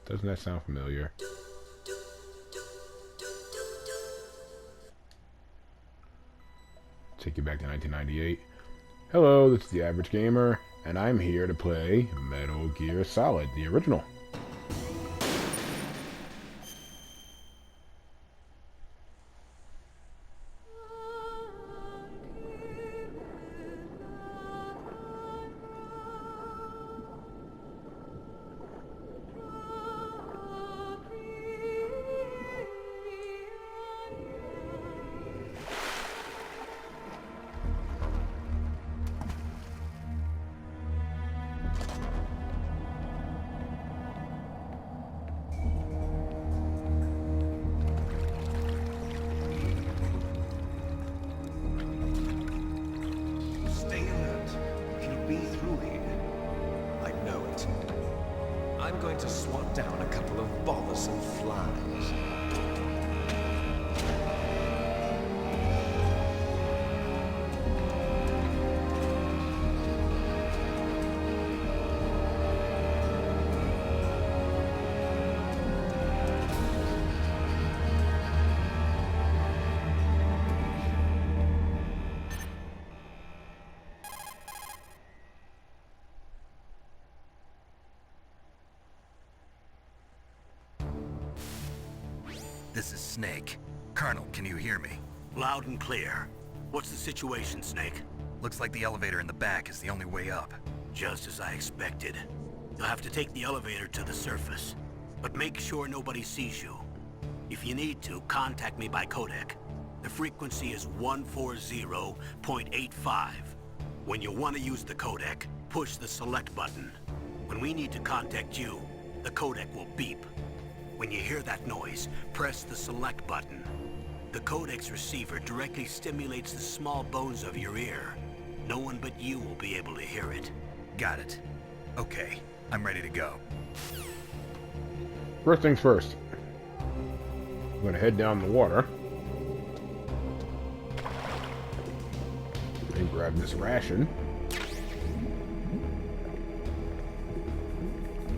Doesn't that sound familiar? Take you back to 1998. Hello, this is the Average Gamer, and I'm here to play Metal Gear Solid, the original. I'm going to swat down a couple of bothersome flies. This is Snake. Colonel, can you hear me? Loud and clear. What's the situation, Snake? Looks like the elevator in the back is the only way up. Just as I expected. You'll have to take the elevator to the surface. But make sure nobody sees you. If you need to, contact me by codec. The frequency is 140.85. When you want to use the codec, push the select button. When we need to contact you, the codec will beep. When you hear that noise, press the select button. The codec's receiver directly stimulates the small bones of your ear. No one but you will be able to hear it. Got it. Okay, I'm ready to go. First things first. I'm going to head down the water. And grab this ration.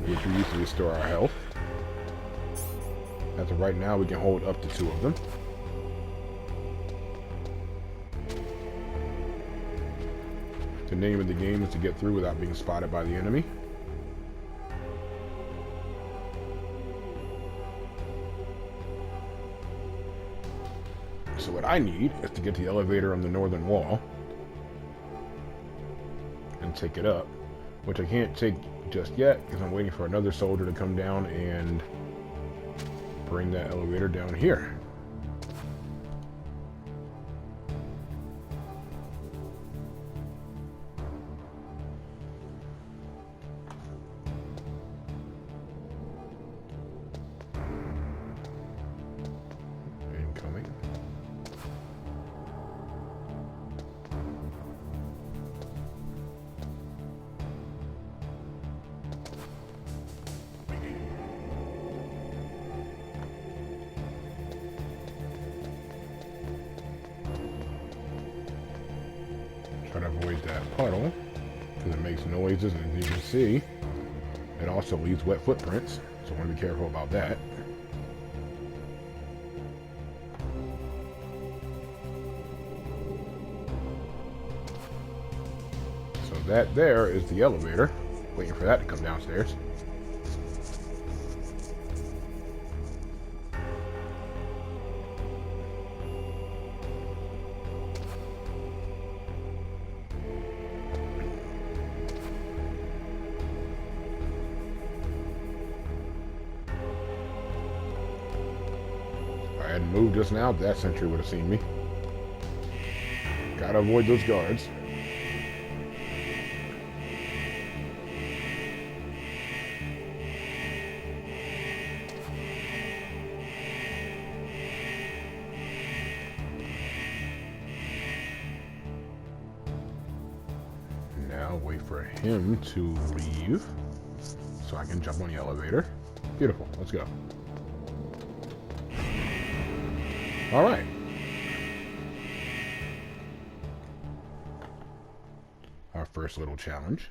Which we use to restore our health. As of right now, we can hold up to 2 of them. The name of the game is to get through without being spotted by the enemy. So what I need is to get the elevator on the northern wall and take it up, which I can't take just yet because I'm waiting for another soldier to come down and bring that elevator down here. Incoming. Try to avoid that puddle because it makes noises, and as you can see, it also leaves wet footprints, so I want to be careful about that. So that there is the elevator, waiting for that to come downstairs. If I hadn't moved just now, that sentry would have seen me. Gotta avoid those guards. Now wait for him to leave so I can jump on the elevator. Beautiful. Let's go. All right. Our first little challenge.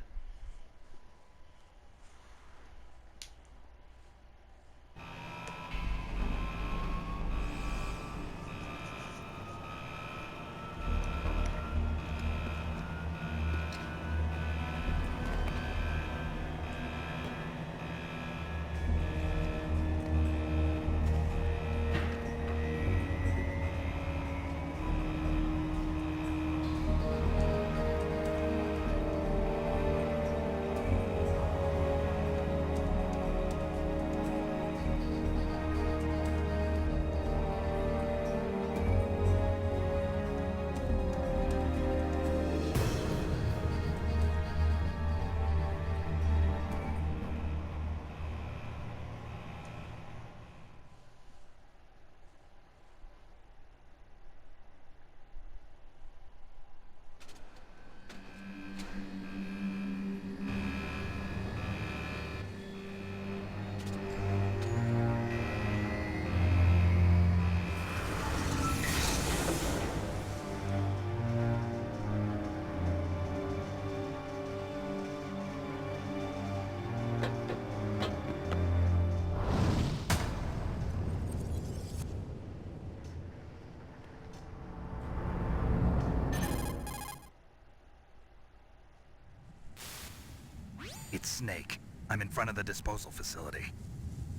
It's Snake. I'm in front of the disposal facility.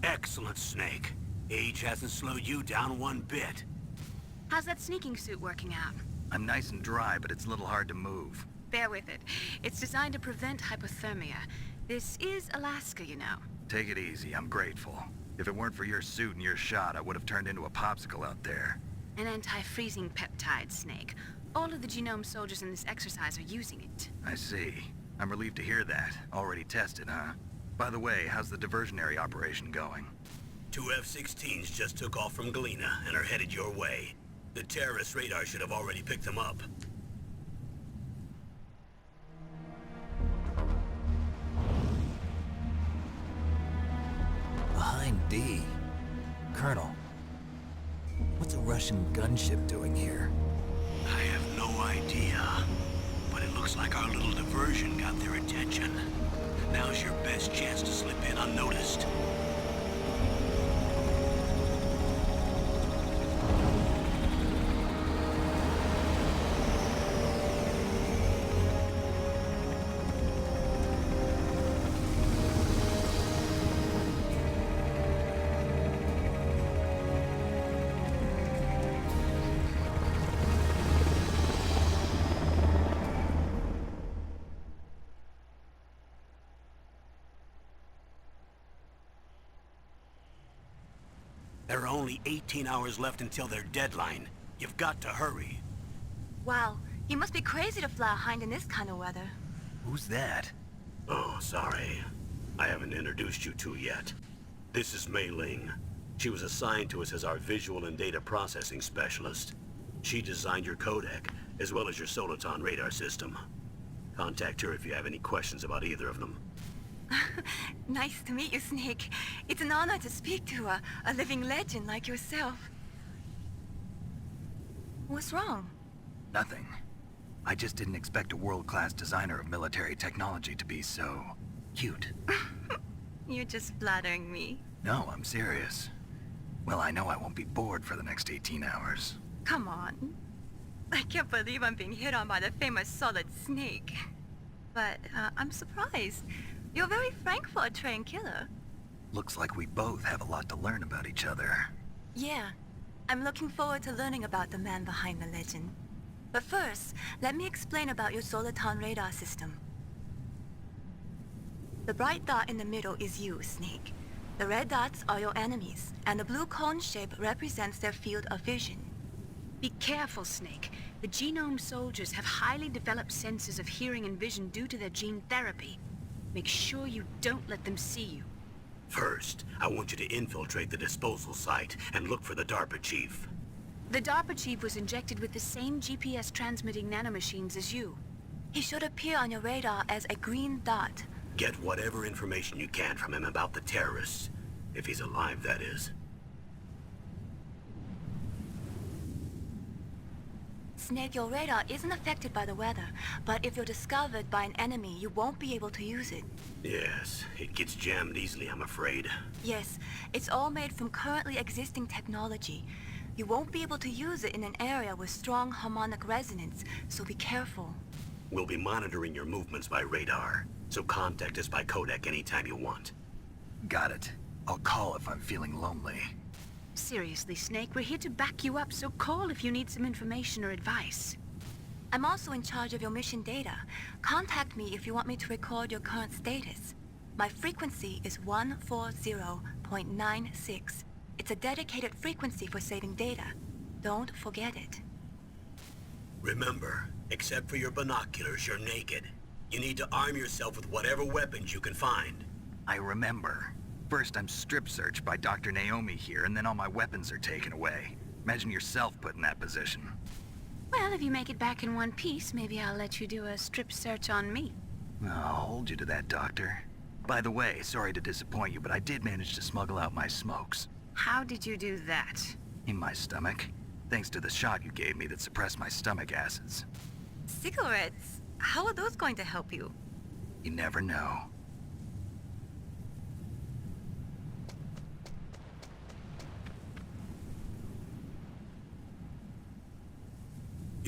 Excellent, Snake. Age hasn't slowed you down one bit. How's that sneaking suit working out? I'm nice and dry, but it's a little hard to move. Bear with it. It's designed to prevent hypothermia. This is Alaska, you know. Take it easy, I'm grateful. If it weren't for your suit and your shot, I would have turned into a popsicle out there. An anti-freezing peptide, Snake. All of the genome soldiers in this exercise are using it. I see. I'm relieved to hear that. Already tested, huh? By the way, how's the diversionary operation going? 2 F-16s just took off from Galena and are headed your way. The terrorist radar should have already picked them up. Behind D. Colonel, what's a Russian gunship doing here? I have no idea, but it looks like our little diversion got their attention. Now's your best chance to slip in unnoticed. There are only 18 hours left until their deadline. You've got to hurry. Wow, you must be crazy to fly a hind in this kind of weather. Who's that? Oh, sorry. I haven't introduced you to yet. This is Mei Ling. She was assigned to us as our visual and data processing specialist. She designed your codec, as well as your Soliton radar system. Contact her if you have any questions about either of them. Nice to meet you, Snake. It's an honor to speak to a living legend like yourself. What's wrong? Nothing. I just didn't expect a world-class designer of military technology to be so... cute. You're just flattering me. No, I'm serious. Well, I know I won't be bored for the next 18 hours. Come on. I can't believe I'm being hit on by the famous Solid Snake. But I'm surprised. You're very frank for a trained killer. Looks like we both have a lot to learn about each other. Yeah. I'm looking forward to learning about the man behind the legend. But first, let me explain about your Soliton radar system. The bright dot in the middle is you, Snake. The red dots are your enemies, and the blue cone shape represents their field of vision. Be careful, Snake. The genome soldiers have highly developed senses of hearing and vision due to their gene therapy. Make sure you don't let them see you. First, I want you to infiltrate the disposal site and look for the DARPA chief. The DARPA chief was injected with the same GPS transmitting nanomachines as you. He should appear on your radar as a green dot. Get whatever information you can from him about the terrorists. If he's alive, that is. Snake, your radar isn't affected by the weather, but if you're discovered by an enemy, you won't be able to use it. Yes, it gets jammed easily, I'm afraid. Yes, it's all made from currently existing technology. You won't be able to use it in an area with strong harmonic resonance, so be careful. We'll be monitoring your movements by radar, so contact us by codec anytime you want. Got it. I'll call if I'm feeling lonely. Seriously, Snake, we're here to back you up, so call if you need some information or advice. I'm also in charge of your mission data. Contact me if you want me to record your current status. My frequency is 140.96. It's a dedicated frequency for saving data. Don't forget it. Remember, except for your binoculars, you're naked. You need to arm yourself with whatever weapons you can find. I remember. First, I'm strip searched by Dr. Naomi here, and then all my weapons are taken away. Imagine yourself put in that position. Well, if you make it back in one piece, maybe I'll let you do a strip search on me. I'll hold you to that, Doctor. By the way, sorry to disappoint you, but I did manage to smuggle out my smokes. How did you do that? In my stomach. Thanks to the shot you gave me that suppressed my stomach acids. Cigarettes? How are those going to help you? You never know.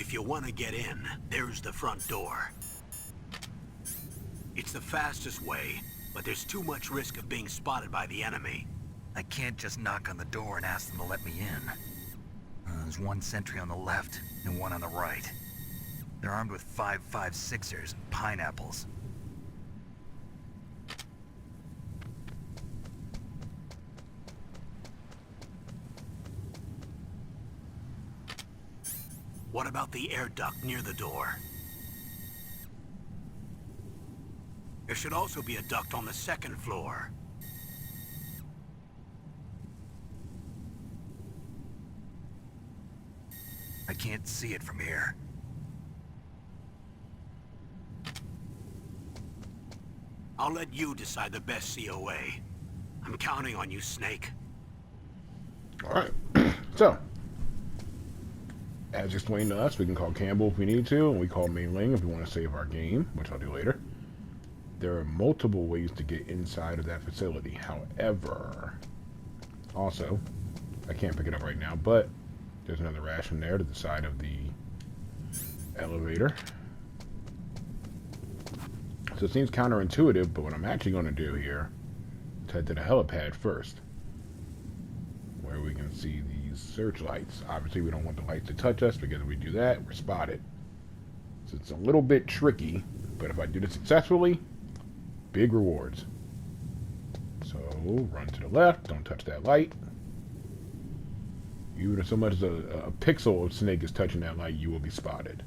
If you want to get in, there's the front door. It's the fastest way, but there's too much risk of being spotted by the enemy. I can't just knock on the door and ask them to let me in. There's one sentry on the left and one on the right. They're armed with 5.56ers and pineapples. What about the air duct near the door? There should also be a duct on the second floor. I can't see it from here. I'll let you decide the best COA. I'm counting on you, Snake. Alright. So, as explained to us, we can call Campbell if we need to, and we call Mei Ling if we want to save our game, which I'll do later. There are multiple ways to get inside of that facility. However, also, I can't pick it up right now, but there's another ration there to the side of the elevator. So it seems counterintuitive, but what I'm actually going to do here is head to the helipad first, where we can see these searchlights. Obviously, we don't want the lights to touch us, because if we do that, we're spotted. So it's a little bit tricky, but if I do this successfully, big rewards. So, run to the left, don't touch that light. Even if so much as a pixel of Snake is touching that light, you will be spotted.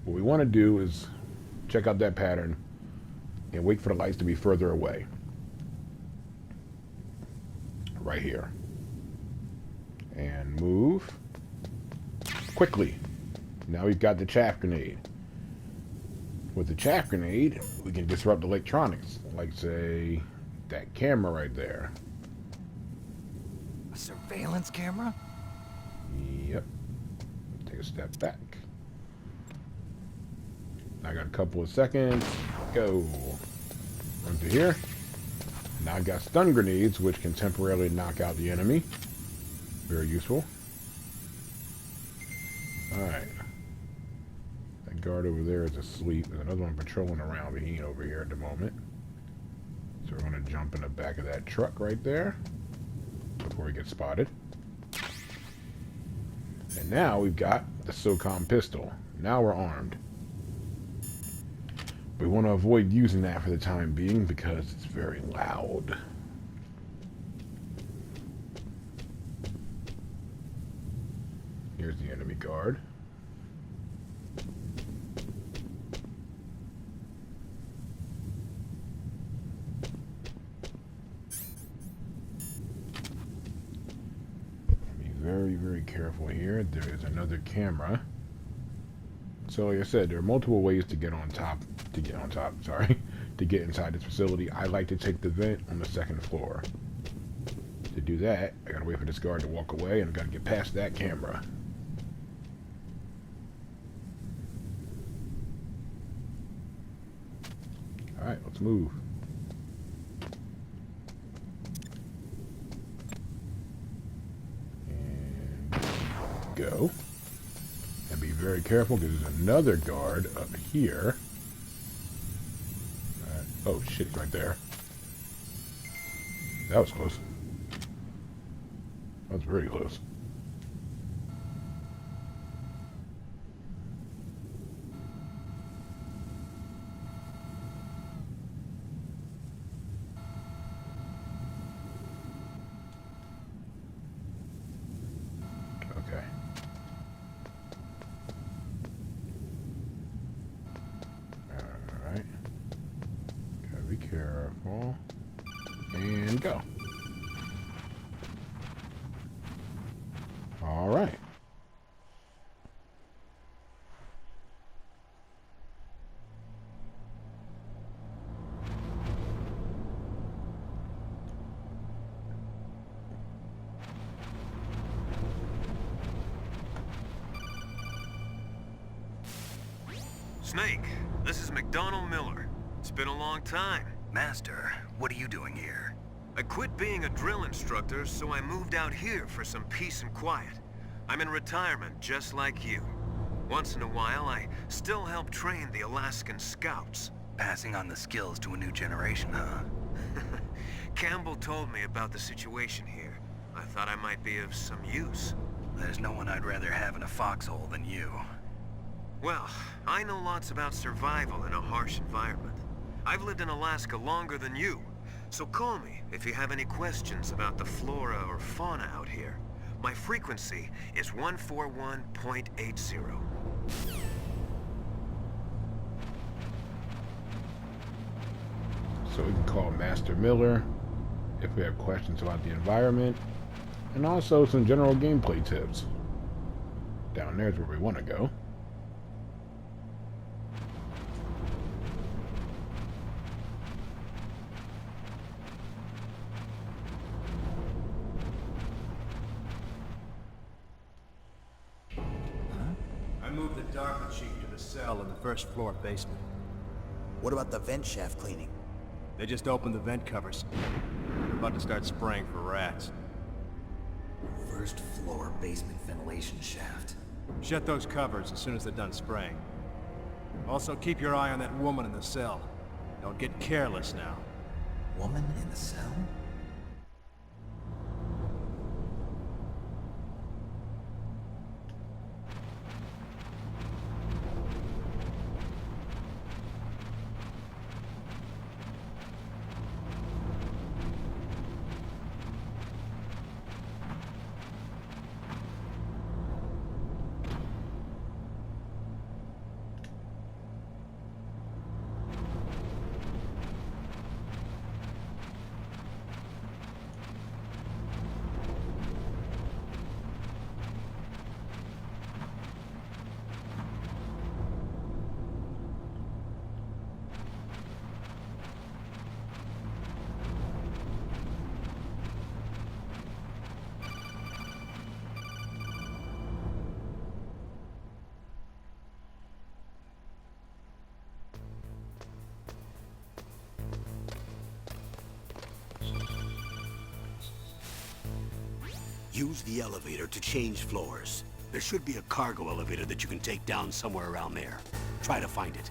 What we want to do is check out that pattern and wait for the lights to be further away. Right here. And move quickly. Now we've got the chaff grenade. With the chaff grenade, we can disrupt electronics, like, say, that camera right there. A surveillance camera? Yep. Take a step back. I got a couple of seconds. Go. Run to here. Now I've got stun grenades, which can temporarily knock out the enemy. Very useful. Alright. That guard over there is asleep. There's another one patrolling around, but he ain't over here at the moment. So we're going to jump in the back of that truck right there before he gets spotted. And now we've got the SOCOM pistol. Now we're armed. We want to avoid using that for the time being because it's very loud. Here's the enemy guard. Be very, very careful here. There is another camera. So like I said, there are multiple ways to get inside this facility. I like to take the vent on the second floor. To do that, I gotta wait for this guard to walk away, and I gotta get past that camera. Alright, let's move. And go. And be very careful, because there's another guard up here. Oh shit, he's right there. That was close. That was very close. Okay. Alright. Gotta be careful. And go. Alright. Snake, this is McDonald Miller. It's been a long time. Master, what are you doing here? I quit being a drill instructor, so I moved out here for some peace and quiet. I'm in retirement, just like you. Once in a while, I still help train the Alaskan Scouts. Passing on the skills to a new generation, huh? Campbell told me about the situation here. I thought I might be of some use. There's no one I'd rather have in a foxhole than you. Well, I know lots about survival in a harsh environment. I've lived in Alaska longer than you, so call me if you have any questions about the flora or fauna out here. My frequency is 141.80. So we can call Master Miller if we have questions about the environment, and also some general gameplay tips. Down there's where we want to go. I moved the DARPA chief to the cell in the first floor basement. What about the vent shaft cleaning? They just opened the vent covers. They're about to start spraying for rats. First floor basement ventilation shaft. Shut those covers as soon as they're done spraying. Also, keep your eye on that woman in the cell. Don't get careless now. Woman in the cell? Use the elevator to change floors. There should be a cargo elevator that you can take down somewhere around there. Try to find it.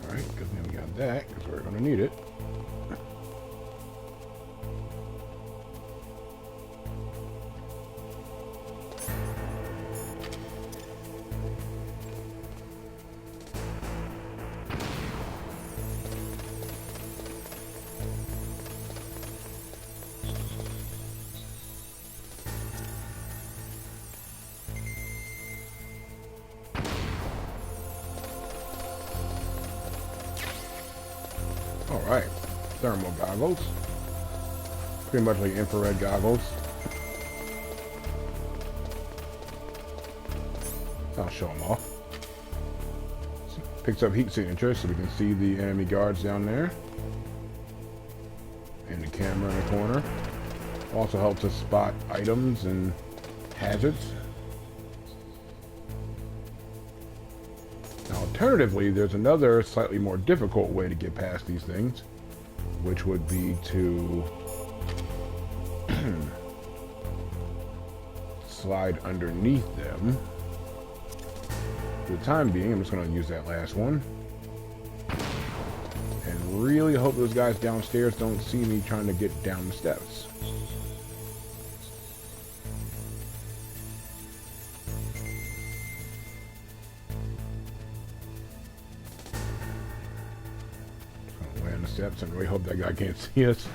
Alright, good thing we got that, because we're going to need it. Alright, thermal goggles. Pretty much like infrared goggles. I'll show them off. Picks up heat signature so we can see the enemy guards down there. And the camera in the corner. Also helps us spot items and hazards. Alternatively, there's another slightly more difficult way to get past these things, which would be to slide underneath them. For the time being, I'm just going to use that last one. And really hope those guys downstairs don't see me trying to get down the steps. Steps and really hope that guy can't see us.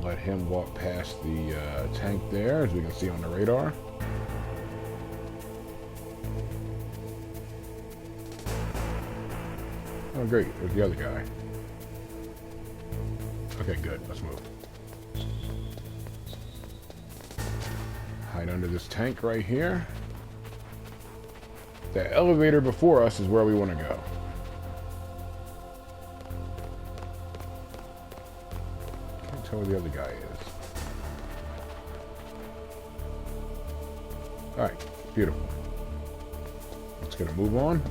Let him walk past the tank there, as we can see on the radar. Oh great, there's the other guy. Okay, good, let's move. Hide under this tank right here. The elevator before us is where we want to go. Can't tell where the other guy is. Alright, beautiful. Let's get a move on.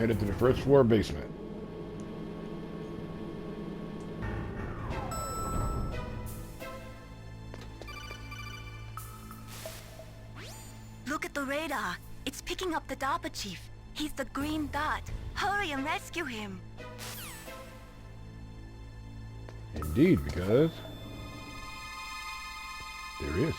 headed to the first floor basement. Look at the radar. It's picking up the DARPA chief. He's the green dot. Hurry and rescue him. Indeed, because there is.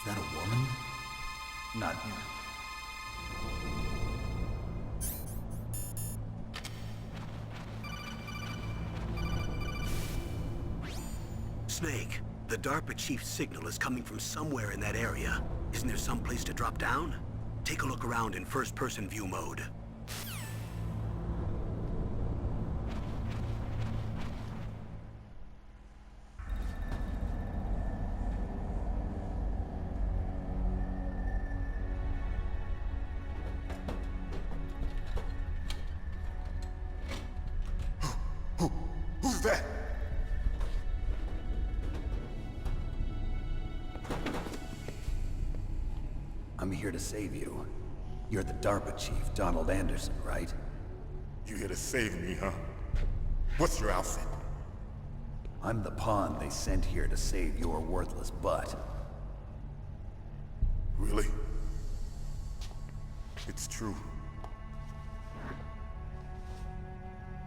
Is that a woman? Not here. Snake, the DARPA chief's signal is coming from somewhere in that area. Isn't there some place to drop down? Take a look around in first-person view mode. Who's that? I'm here to save you. You're the DARPA chief, Donald Anderson, right? You here to save me, huh? What's your outfit? I'm the pawn they sent here to save your worthless butt. Really? It's true.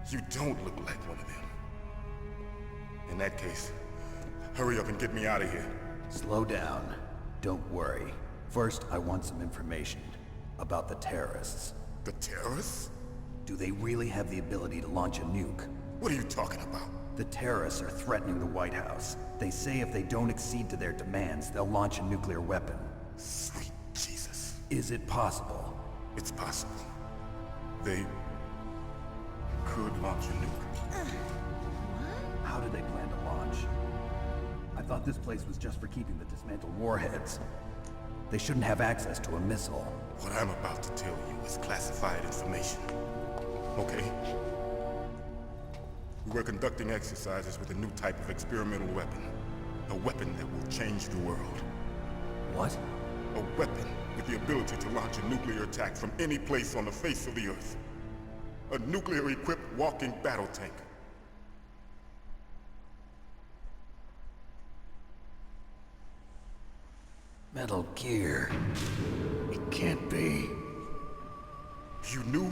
You don't look like one of them. In that case, hurry up and get me out of here. Slow down. Don't worry. First, I want some information about the terrorists. The terrorists? Do they really have the ability to launch a nuke? What are you talking about? The terrorists are threatening the White House. They say if they don't accede to their demands, they'll launch a nuclear weapon. Sweet Jesus. Is it possible? It's possible. They could launch a nuke. How do they plan to launch? I thought this place was just for keeping the dismantled warheads. They shouldn't have access to a missile. What I'm about to tell you is classified information. Okay? We were conducting exercises with a new type of experimental weapon. A weapon that will change the world. What? A weapon with the ability to launch a nuclear attack from any place on the face of the Earth. A nuclear-equipped walking battle tank. Metal Gear. It can't be. You knew?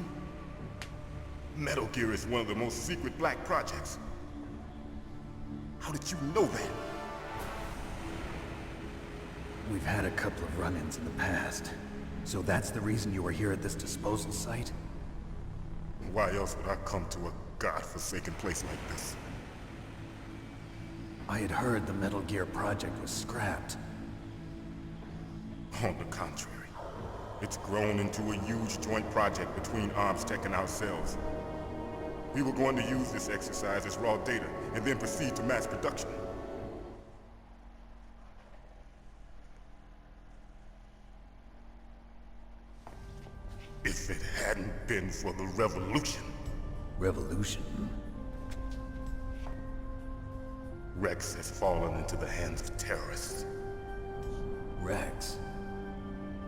Metal Gear is one of the most secret black projects. How did you know that? We've had a couple of run-ins in the past. So that's the reason you were here at this disposal site? Why else would I come to a godforsaken place like this? I had heard the Metal Gear project was scrapped. On the contrary, it's grown into a huge joint project between ArmsTech and ourselves. We were going to use this exercise as raw data and then proceed to mass production. If it hadn't been for the revolution. Revolution? Rex has fallen into the hands of terrorists. Rex?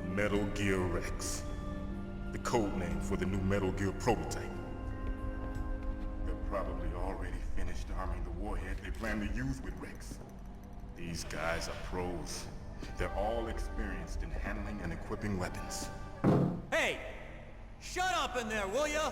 Metal Gear Rex. The code name for the new Metal Gear prototype. They're probably already finished arming the warhead they plan to use with Rex. These guys are pros. They're all experienced in handling and equipping weapons. Hey! Shut up in there, will ya?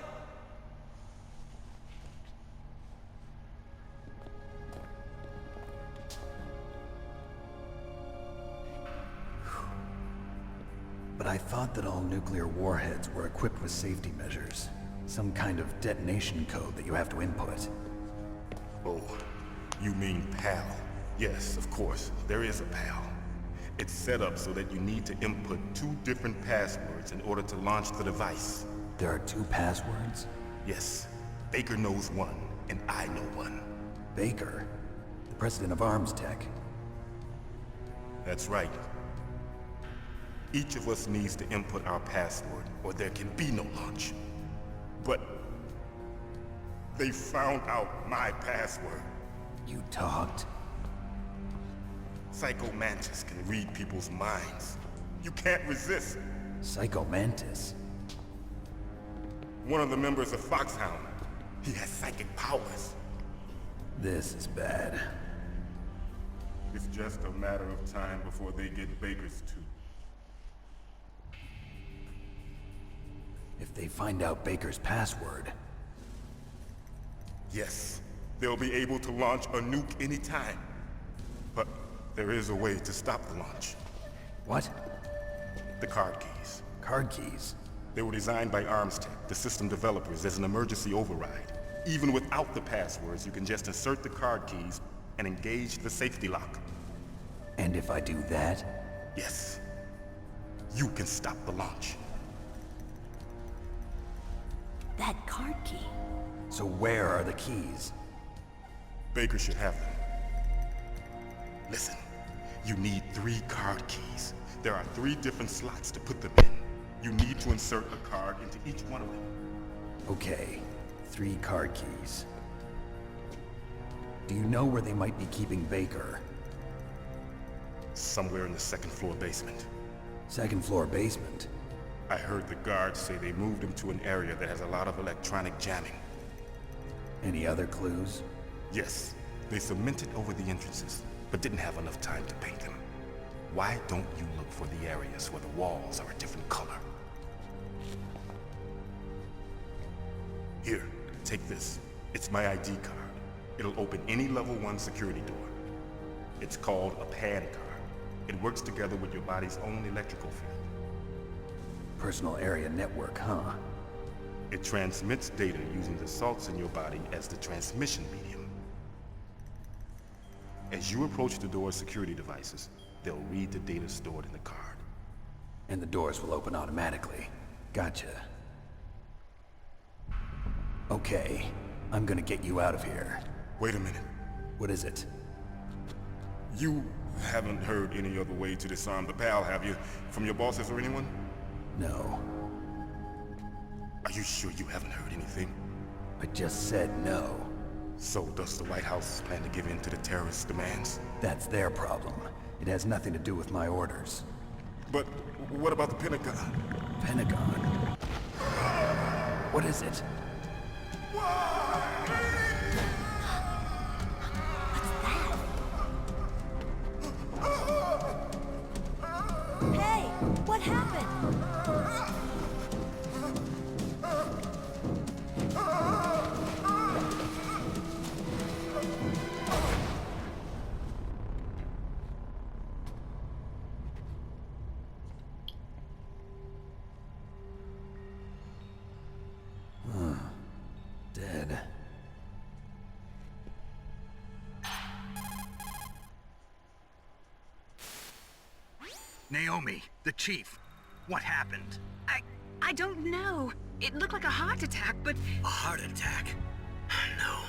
But I thought that all nuclear warheads were equipped with safety measures. Some kind of detonation code that you have to input. Oh, you mean PAL? Yes, of course, there is a PAL. It's set up so that you need to input 2 different passwords in order to launch the device. There are 2 passwords? Yes, Baker knows one, and I know one. Baker, the president of Arms Tech. That's right. Each of us needs to input our password, or there can be no launch. But they found out my password. You talked? Psycho Mantis can read people's minds. You can't resist. Psycho Mantis? One of the members of Foxhound. He has psychic powers. This is bad. It's just a matter of time before they get Baker's too. If they find out Baker's password... Yes, they'll be able to launch a nuke anytime. But there is a way to stop the launch. What? The card keys. Card keys? They were designed by ArmsTech, the system developers, as an emergency override. Even without the passwords, you can just insert the card keys and engage the safety lock. And if I do that? Yes. You can stop the launch. That card key. So where are the keys? Baker should have them. Listen, you need 3 card keys. There are 3 different slots to put them in. You need to insert a card into each one of them. Okay, 3 card keys. Do you know where they might be keeping Baker? Somewhere in the 2nd floor basement. 2nd floor basement? I heard the guards say they moved him to an area that has a lot of electronic jamming. Any other clues? Yes, they cemented over the entrances, but didn't have enough time to paint them. Why don't you look for the areas where the walls are a different color? Here, take this. It's my ID card. It'll open any level 1 security door. It's called a PAN card. It works together with your body's own electrical field. Personal area network, huh? It transmits data using the salts in your body as the transmission medium. As you approach the door's security devices, they'll read the data stored in the card. And the doors will open automatically. Gotcha. Okay, I'm gonna get you out of here. Wait a minute. What is it? You haven't heard any other way to disarm the PAL, have you? From your bosses or anyone? No. Are you sure you haven't heard anything? I just said no. So does the White House plan to give in to the terrorists' demands? That's their problem. It has nothing to do with my orders. But what about the Pentagon? Pentagon? What is it? Hey, what happened? Dead. Naomi, the chief. What happened? I don't know. It looked like a heart attack, but... A heart attack? No,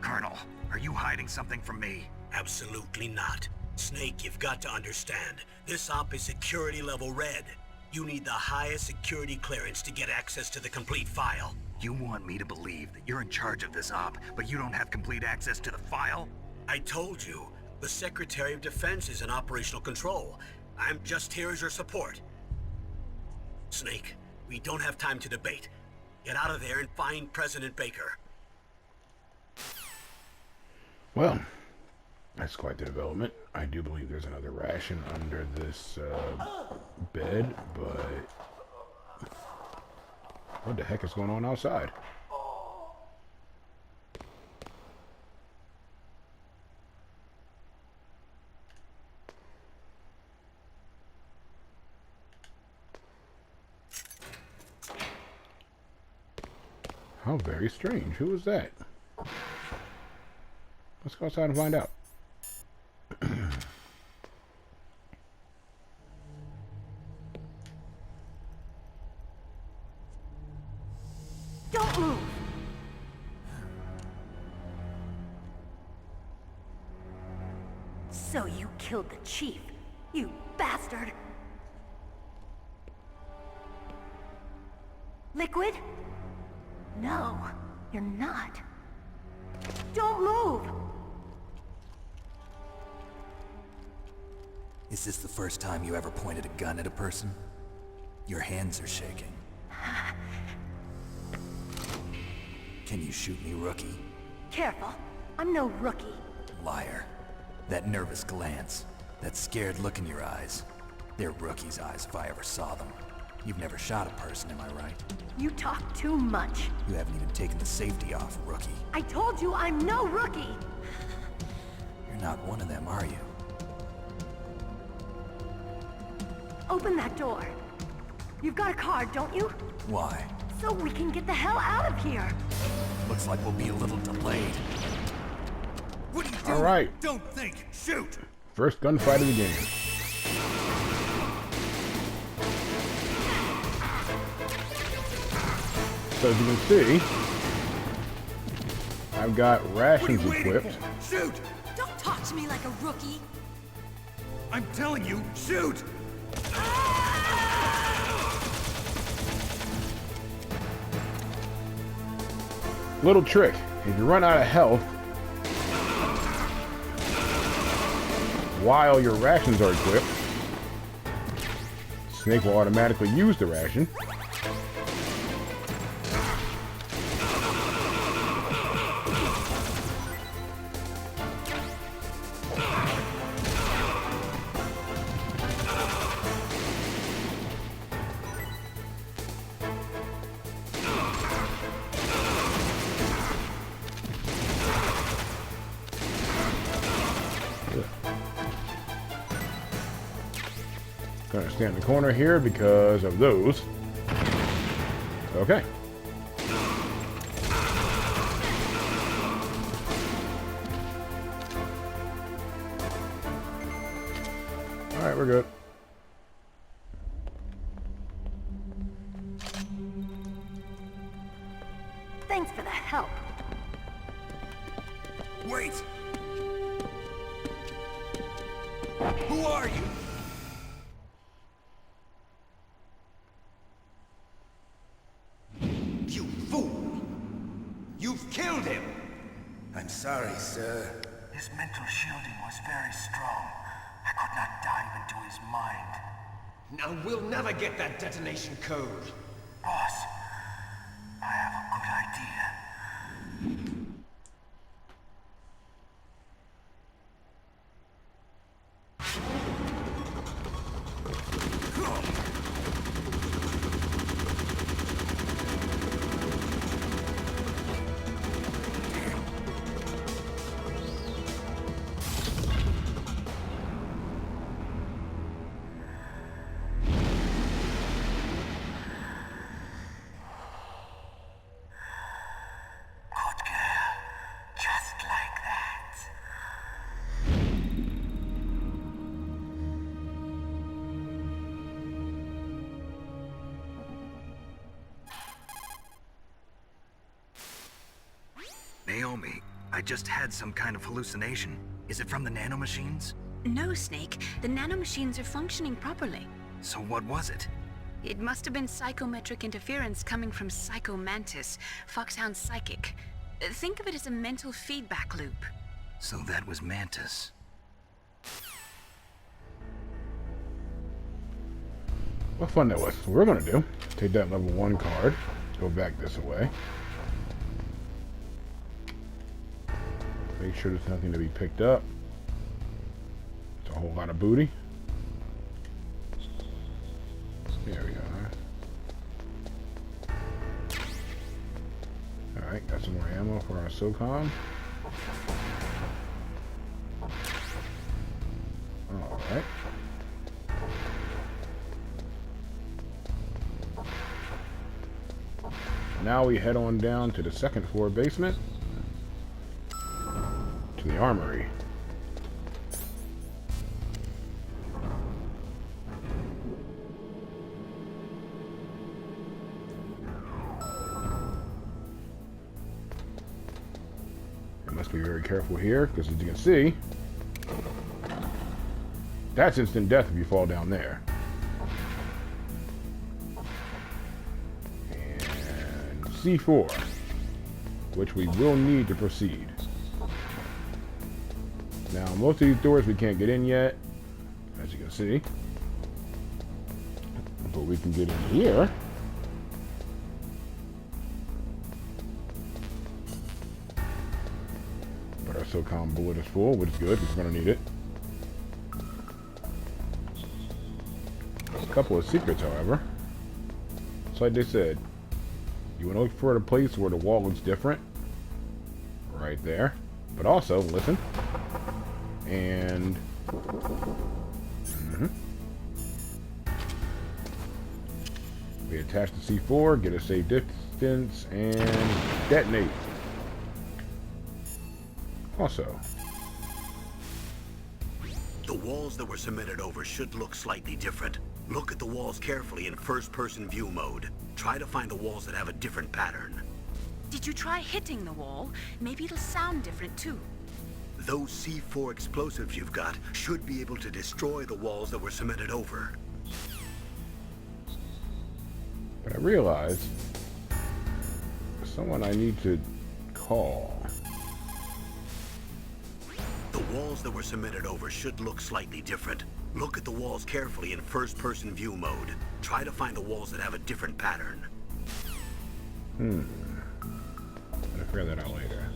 Colonel, are you hiding something from me? absolutely not. Snake, you've got to understand. This op is security level red. You need the highest security clearance to get access to the complete file. You want me to believe that you're in charge of this op, but you don't have complete access to the file? I told you, the Secretary of Defense is in operational control. I'm just here as your support. Snake, we don't have time to debate. Get out of there and find President Baker. Well, that's quite the development. I do believe there's another ration under this bed, but what the heck is going on outside? How very strange. Who was that? Let's go outside and find out. Don't move! So you killed the chief, you bastard! Liquid? No, you're not. Don't move! Is this the first time you ever pointed a gun at a person? Your hands are shaking. Can you shoot me, rookie? Careful, I'm no rookie. Liar. That nervous glance, that scared look in your eyes. They're rookie's eyes if I ever saw them. You've never shot a person, am I right? You talk too much. You haven't even taken the safety off, rookie. I told you I'm no rookie! You're not one of them, are you? Open that door. You've got a card, don't you? Why? So we can get the hell out of here! Looks like we'll be a little delayed. What are you doing? All right. Don't think! Shoot! First gunfight of the game. So as you can see, I've got rations equipped. Shoot! Don't talk to me like a rookie. I'm telling you, shoot! Little trick, if you run out of health while your rations are equipped, Snake will automatically use the ration. Gonna stand in the corner here because of those. Okay. Alright, we're good. Thanks for the help. Wait! Who are you? You fool! You've killed him! I'm sorry, sir. His mental shielding was very strong. I could not dive into his mind. Now we'll never get that detonation code. Boss, I have a good idea. Naomi, I just had some kind of hallucination. Is it from the nanomachines? No, Snake. The nanomachines are functioning properly. So what was it? It must have been psychometric interference coming from Psycho Mantis, Foxhound's psychic. Think of it as a mental feedback loop. So that was Mantis. What fun that was. What we're gonna do, take that level 1 card, go back this way. Make sure there's nothing to be picked up. It's a whole lot of booty. There we are. Alright, got some more ammo for our SOCOM. Alright. now we head on down to the second floor basement to the armory. I must be very careful here because, as you can see, that's instant death if you fall down there. And C4, which we will need to proceed. Now, most of these doors we can't get in yet, as you can see. But we can get in here. But our SOCOM bullet is full, which is good, because we're going to need it. A couple of secrets, however. It's like they said. You want to look for a place where the wall looks different. Right there. But also, listen. And... we attach the C4, get a safe distance, and detonate. Also, the walls that were cemented over should look slightly different. Look at the walls carefully in first-person view mode. Try to find the walls that have a different pattern. Did you try hitting the wall? Maybe it'll sound different too. Those C4 explosives you've got should be able to destroy the walls that were cemented over. but I realized there's someone I need to call. The walls that were cemented over should look slightly different. Look at the walls carefully in first-person view mode. Try to find the walls that have a different pattern. I'll figure that out later.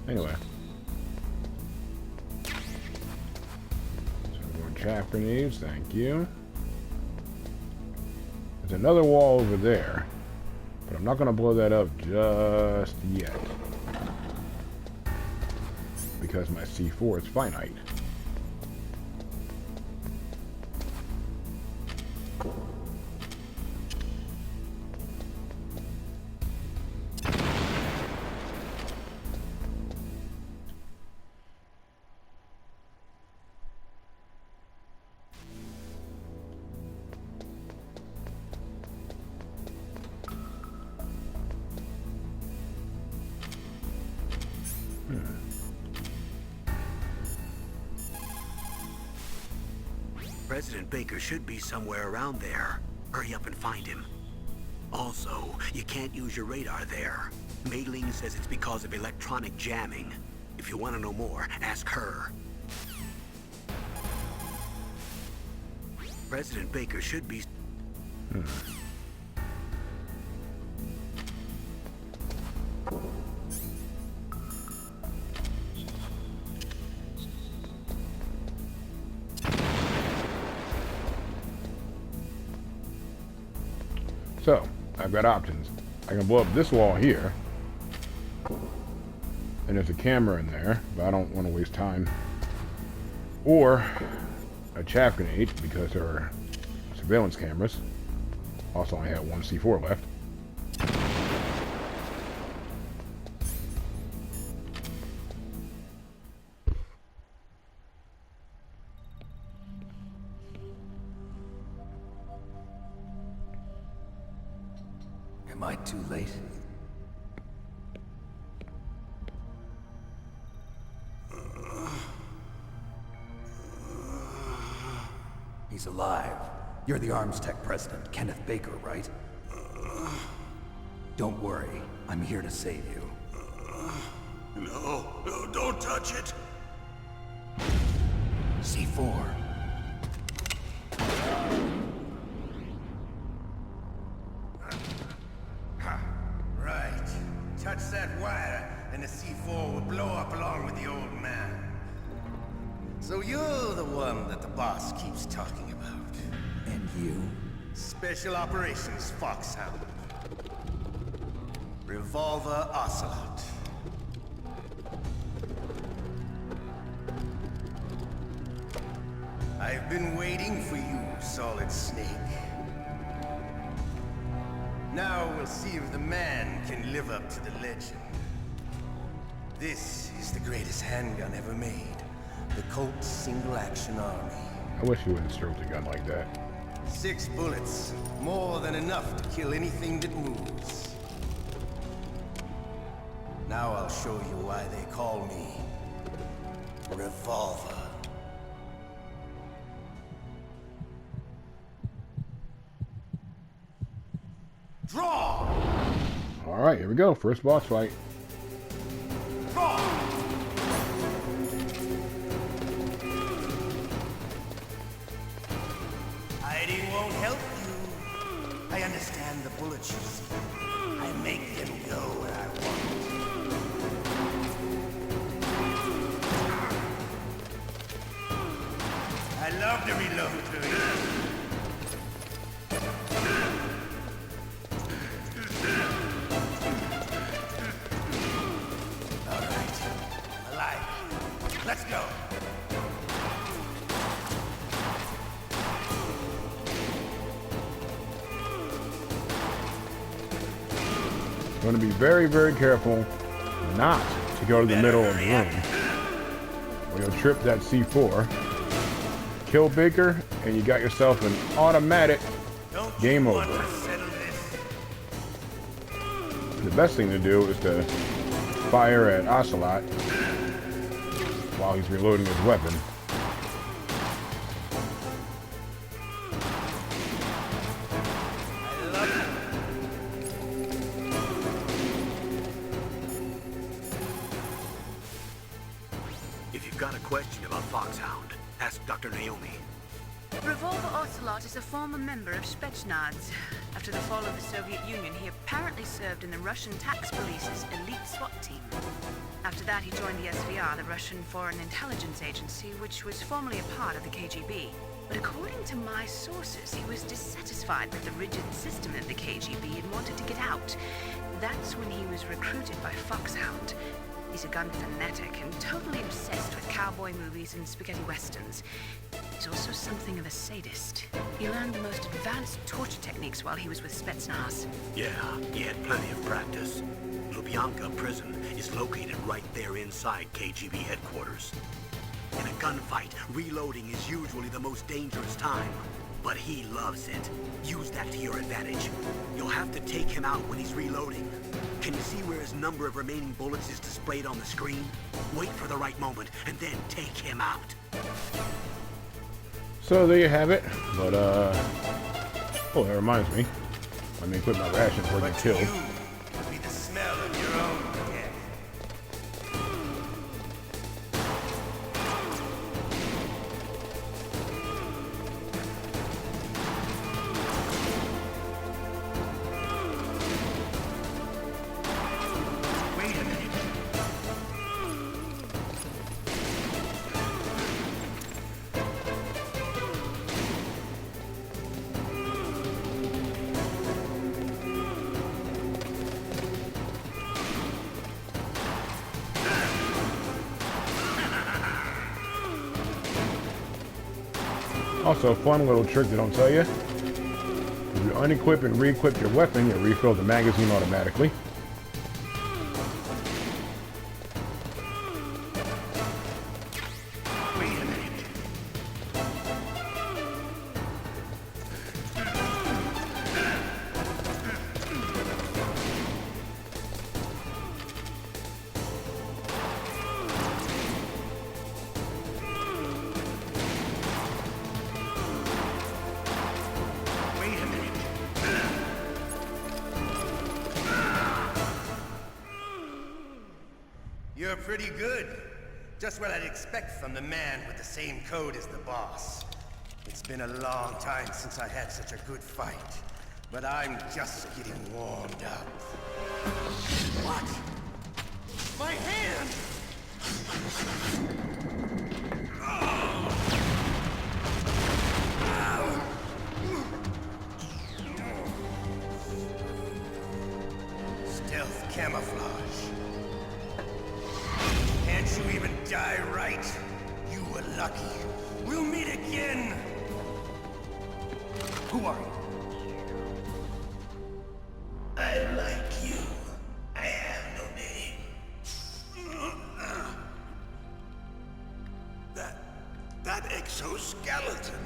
Anyway. Some more chaff grenades, thank you. There's another wall over there, but I'm not going to blow that up just yet. Because my C4 is finite. President Baker should be somewhere around there. Hurry up and find him. Also, you can't use your radar there. Mei-Ling says it's because of electronic jamming. If you want to know more, ask her. President Baker should be... So, I've got options. I can blow up this wall here. And there's a camera in there, but I don't want to waste time. Or a chaff grenade, because there are surveillance cameras. Also, I have one C4 left. Am I too late? He's alive. You're the Arms Tech president, Kenneth Baker, right? Don't worry. I'm here to save you. No, don't touch it! C4. Right. Touch that wire, and the C4 will blow up along with the old man. So you're the one that the boss keeps talking about. And you? Special Operations Foxhound. Revolver Ocelot. I've been waiting for you, Solid Snake. Now we'll see if the man can live up to the legend. This is the greatest handgun ever made. The Colt Single Action Army. I wish you wouldn't stroke the gun like that. 6 bullets, more than enough to kill anything that moves. Now I'll show you why they call me Revolver. Draw! Alright, here we go. First boss fight. Draw! Hiding won't help you. I understand the bullets you see. I make them go where I want. I love to reload through you. All right. Alive. Let's go. Going to be very, very careful not to go to the middle of the room. Or you'll trip that C4. Kill Baker, and you got yourself an automatic game over. The best thing to do is to fire at Ocelot while he's reloading his weapon. If you've got a question about Foxhound, ask Dr. Naomi. Revolver Ocelot is a former member of Spetsnaz. After the fall of the Soviet Union, he apparently served in the Russian tax police's elite SWAT team. After that, he joined the SVR, the Russian Foreign Intelligence Agency, which was formerly a part of the KGB. But according to my sources, he was dissatisfied with the rigid system of the KGB and wanted to get out. That's when he was recruited by Foxhound. He's a gun fanatic and totally obsessed with cowboy movies and spaghetti westerns. He's also something of a sadist. He learned the most advanced torture techniques while he was with Spetsnaz. Yeah, he had plenty of practice. Lubyanka prison is located right there inside KGB headquarters. In a gunfight, reloading is usually the most dangerous time. But he loves it. Use that to your advantage. You'll have to take him out when he's reloading. Can you see where his number of remaining bullets is displayed on the screen? Wait for the right moment, and then take him out. So there you have it. But, oh, that reminds me. Let me equip my rations before I get killed. It'll be the smell of your own death. Wait a minute. Also, fun little trick they don't tell you. If you unequip and re-equip your weapon, you'll refill the magazine automatically. Wait a minute. Wait a minute. You're pretty good. Just what I'd expect from the man with the same code as the boss. It's been a long time since I had such a good fight, but I'm just getting warmed up. What? My hand! Stealth camouflage. Can't you even die right? You were lucky. We'll meet again! Who are you? exoskeleton.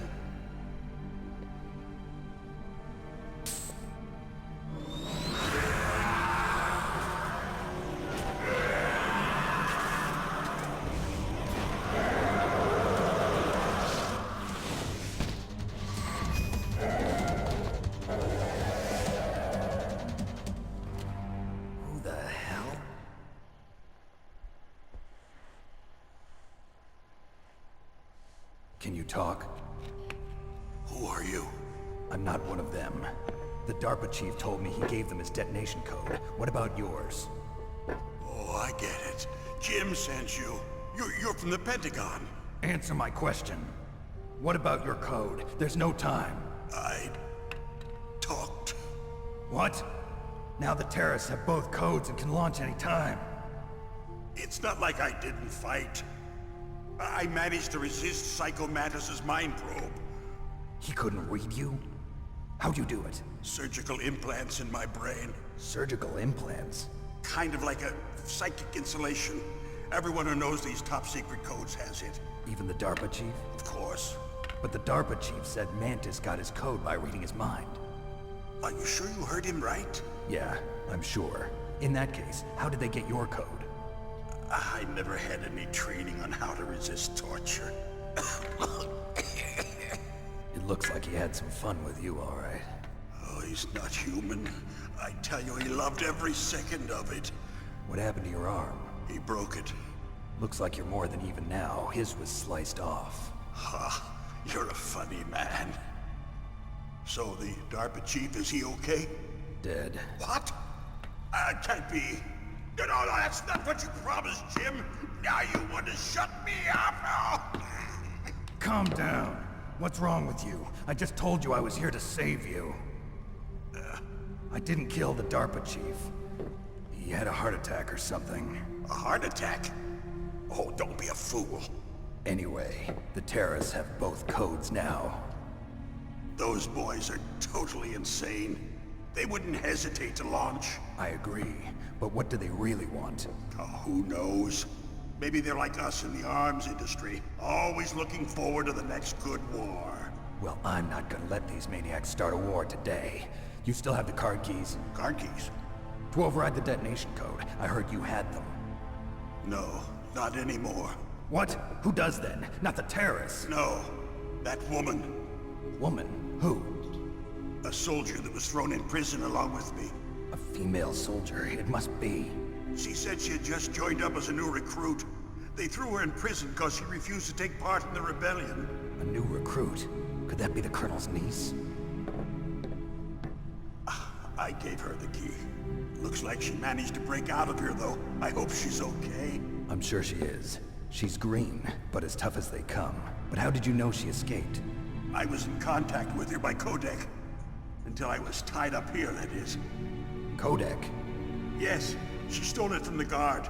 Who the hell? Can you talk? Who are you? I'm not one of them. The DARPA chief told me he gave them his detonation code. What about yours? Oh, I get it. Jim sent you. You're from the Pentagon. Answer my question. What about your code? There's no time. I talked. What? Now the terrorists have both codes and can launch any time. It's not like I didn't fight. I managed to resist Psycho Mantis's mind probe. He couldn't read you? How'd you do it? Surgical implants in my brain. Surgical implants? Kind of like a psychic insulation. Everyone who knows these top secret codes has it. Even the DARPA chief? Of course. But the DARPA chief said Mantis got his code by reading his mind. Are you sure you heard him right? Yeah, I'm sure. In that case, how did they get your code? I never had any training on how to resist torture. It looks like he had some fun with you, all right. Oh, he's not human. I tell you, he loved every second of it. What happened to your arm? He broke it. Looks like you're more than even now. His was sliced off. Ha, you're a funny man. So the DARPA chief, is he okay? Dead. What? Can't be. No, that's not what you promised, Jim. Now you want to shut me up? Calm down. What's wrong with you? I just told you I was here to save you. I didn't kill the DARPA chief. He had a heart attack or something. A heart attack? Oh, don't be a fool. Anyway, the terrorists have both codes now. Those boys are totally insane. They wouldn't hesitate to launch. I agree, but what do they really want? Oh, who knows? Maybe they're like us in the arms industry, always looking forward to the next good war. Well, I'm not gonna let these maniacs start a war today. You still have the card keys? Card keys? To override the detonation code. I heard you had them. No, not anymore. What? Who does then? Not the terrorists? No, that woman. Woman? Who? A soldier that was thrown in prison along with me. A female soldier, it must be. She said she had just joined up as a new recruit. They threw her in prison because she refused to take part in the rebellion. A new recruit? Could that be the Colonel's niece? I gave her the key. Looks like she managed to break out of here, though. I hope she's okay. I'm sure she is. She's green, but as tough as they come. But how did you know she escaped? I was in contact with her by codec. Until I was tied up here, that is. Codec? Yes, she stole it from the guard.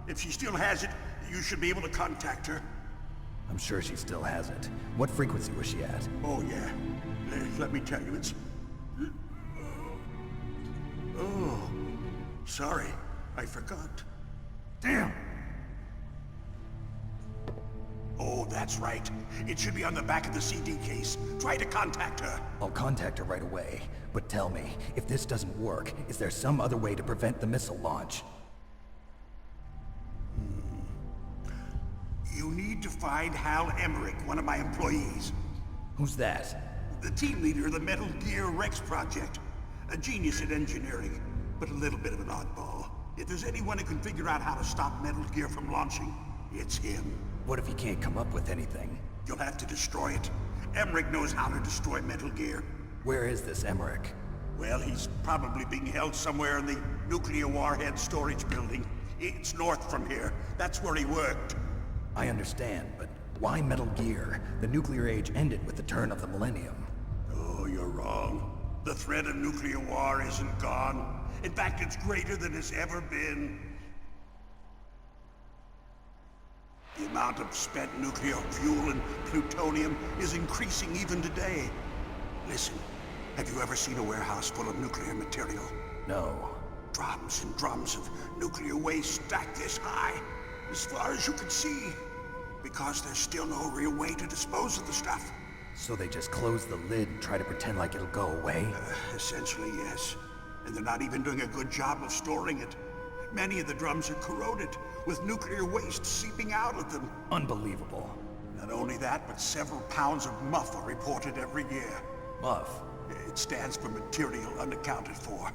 If she still has it, you should be able to contact her. I'm sure she still has it. What frequency was she at? Oh, yeah. Let me tell you, it's... Oh, sorry. I forgot. Damn! Oh, that's right. It should be on the back of the CD case. Try to contact her. I'll contact her right away. But tell me, if this doesn't work, is there some other way to prevent the missile launch? You need to find Hal Emmerich, one of my employees. Who's that? The team leader of the Metal Gear Rex project. A genius at engineering, but a little bit of an oddball. If there's anyone who can figure out how to stop Metal Gear from launching, it's him. What if he can't come up with anything? You'll have to destroy it. Emmerich knows how to destroy Metal Gear. Where is this Emmerich? Well, he's probably being held somewhere in the nuclear warhead storage building. It's north from here. That's where he worked. I understand, but why Metal Gear? The nuclear age ended with the turn of the millennium. Oh, you're wrong. The threat of nuclear war isn't gone. In fact, it's greater than it's ever been. The amount of spent nuclear fuel and plutonium is increasing even today. Listen, have you ever seen a warehouse full of nuclear material? No. Drums and drums of nuclear waste stacked this high, as far as you can see. Because there's still no real way to dispose of the stuff. So they just close the lid and try to pretend like it'll go away? Essentially, yes. And they're not even doing a good job of storing it. Many of the drums are corroded, with nuclear waste seeping out of them. Unbelievable. Not only that, but several pounds of MUF are reported every year. MUF? It stands for material unaccounted for.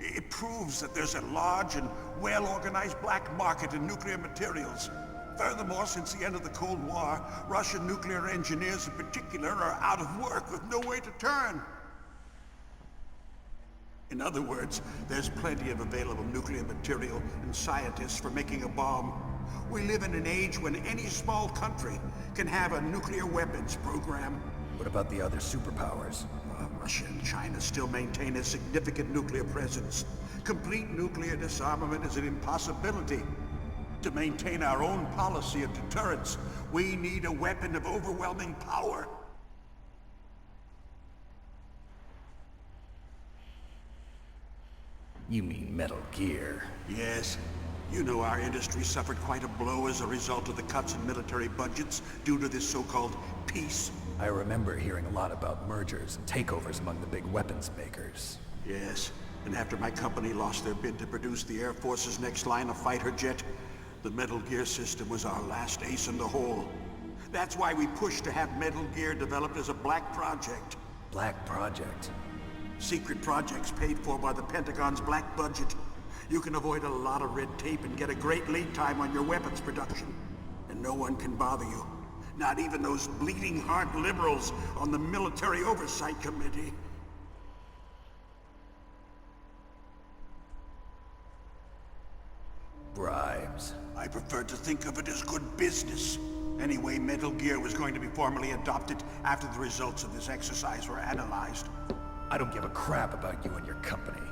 It proves that there's a large and well-organized black market in nuclear materials. Furthermore, since the end of the Cold War, Russian nuclear engineers in particular are out of work with no way to turn. In other words, there's plenty of available nuclear material and scientists for making a bomb. We live in an age when any small country can have a nuclear weapons program. What about the other superpowers? Russia and China still maintain a significant nuclear presence. Complete nuclear disarmament is an impossibility. To maintain our own policy of deterrence, we need a weapon of overwhelming power. You mean Metal Gear? Yes. You know our industry suffered quite a blow as a result of the cuts in military budgets due to this so-called peace. I remember hearing a lot about mergers and takeovers among the big weapons makers. Yes, and after my company lost their bid to produce the Air Force's next line of fighter jet, the Metal Gear system was our last ace in the hole. That's why we pushed to have Metal Gear developed as a black project. Black project? Secret projects paid for by the Pentagon's black budget. You can avoid a lot of red tape and get a great lead time on your weapons production. And no one can bother you. Not even those bleeding heart liberals on the Military Oversight Committee. Bribes. I prefer to think of it as good business. Anyway, Metal Gear was going to be formally adopted after the results of this exercise were analyzed. I don't give a crap about you and your company.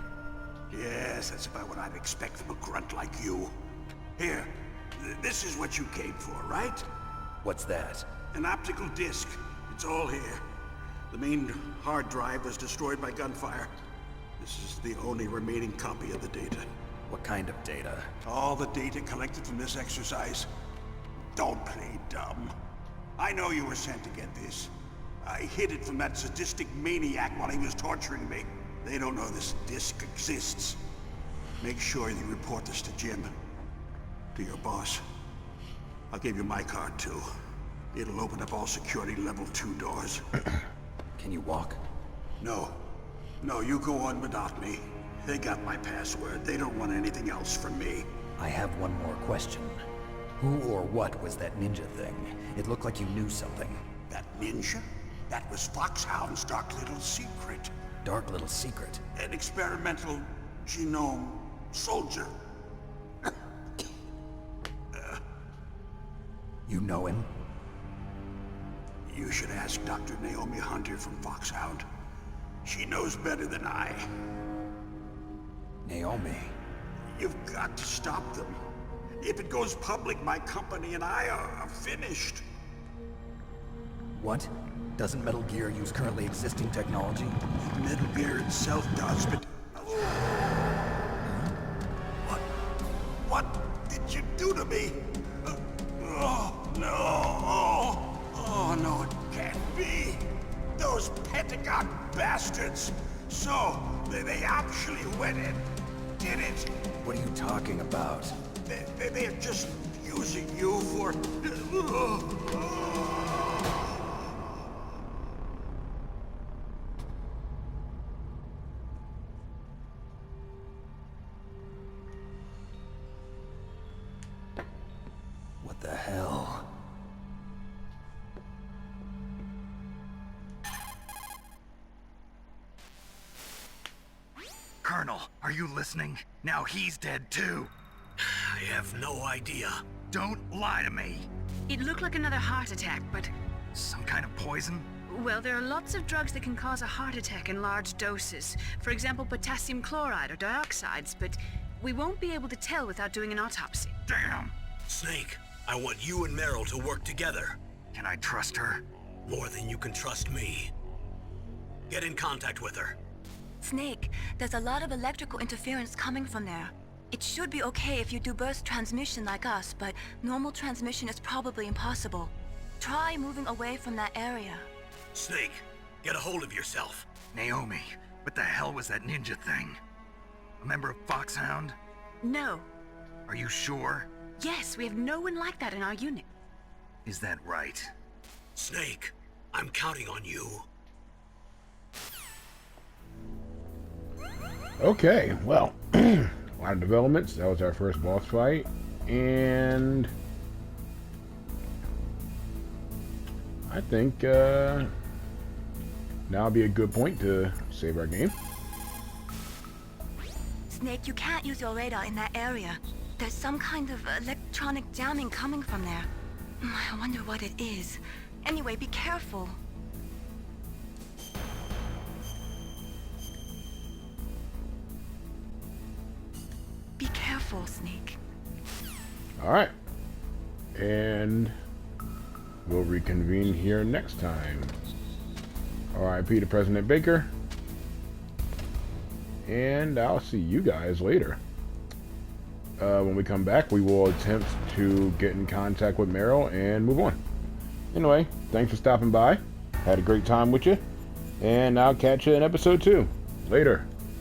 Yes, that's about what I'd expect from a grunt like you. Here, this is what you came for, right? What's that? An optical disc. It's all here. The main hard drive was destroyed by gunfire. This is the only remaining copy of the data. What kind of data? All the data collected from this exercise. Don't play dumb. I know you were sent to get this. I hid it from that sadistic maniac while he was torturing me. They don't know this disc exists. Make sure you report this to Jim. To your boss. I'll give you my card, too. It'll open up all security level 2 doors. Can you walk? No. No, you go on without me. They got my password. They don't want anything else from me. I have one more question. Who or what was that ninja thing? It looked like you knew something. That ninja? That was Foxhound's dark little secret. Dark little secret? An experimental genome soldier. You know him? You should ask Dr. Naomi Hunter from Foxhound. She knows better than I. Naomi? You've got to stop them. If it goes public, my company and I are finished. What? Doesn't Metal Gear use currently existing technology? Metal Gear itself does, but... What did you do to me? Oh, no. Oh, no, it can't be. Those Pentagon bastards. So, they actually went and did it. What are you talking about? They're just using you for... What the hell? Colonel, are you listening? Now he's dead too. I have no idea. Don't lie to me. It looked like another heart attack, but... Some kind of poison? Well, there are lots of drugs that can cause a heart attack in large doses. For example, potassium chloride or dioxides, but we won't be able to tell without doing an autopsy. Damn! Snake, I want you and Meryl to work together. Can I trust her? More than you can trust me. Get in contact with her. Snake, there's a lot of electrical interference coming from there. It should be okay if you do burst transmission like us, but normal transmission is probably impossible. Try moving away from that area. Snake, get a hold of yourself. Naomi, what the hell was that ninja thing? A member of Foxhound? No. Are you sure? Yes, we have no one like that in our unit. Is that right? Snake, I'm counting on you. Okay, well, a lot of developments. That was our first boss fight, and I think now would be a good point to save our game. Snake, you can't use your radar in that area. There's some kind of electronic jamming coming from there. I wonder what it is. Anyway, be careful. Be careful, Snake. Alright. And we'll reconvene here next time. R.I.P. to President Baker. And I'll see you guys later. When we come back, we will attempt to get in contact with Meryl and move on. Anyway, thanks for stopping by. Had a great time with you. And I'll catch you in episode 2. Later.